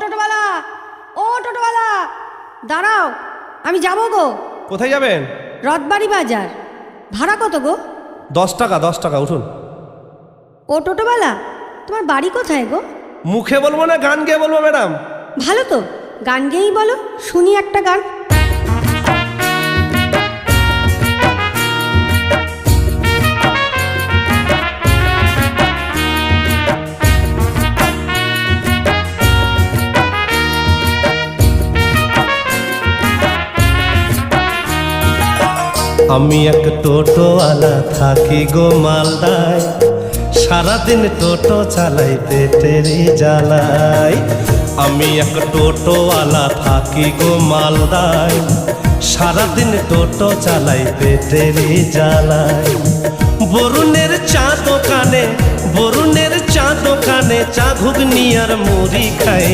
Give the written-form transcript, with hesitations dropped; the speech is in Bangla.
টোটোওয়ালা, ও টোটোওয়ালা, দাঁড়াও, আমি যাবো গো। কোথায় যাবেন? রথবাড়ি বাজার। ভাড়া কত গো? 10 টাকা, 10 টাকা, উঠুন। ও টোটোওয়ালা, তোমার বাড়ি কোথায় গো? মুখে বলবো না গান গেয়ে বলবো ম্যাডাম? ভালো তো, গান গেয়েই বলো, শুনি একটা গান। আমি এক টোটোওয়ালা থাকি গো মালদায়, সারাদিন টোটো চালাই পেটের জ্বালাই। আমি এক টোটোওয়ালা থাকি গো মালদায়, সারাদিন টোটো চালাই পেটের জ্বালাই। বরুণের চা দোকানে, বরুণের চা দোকানে চা ঘুগনি আর মুড়ি খাই।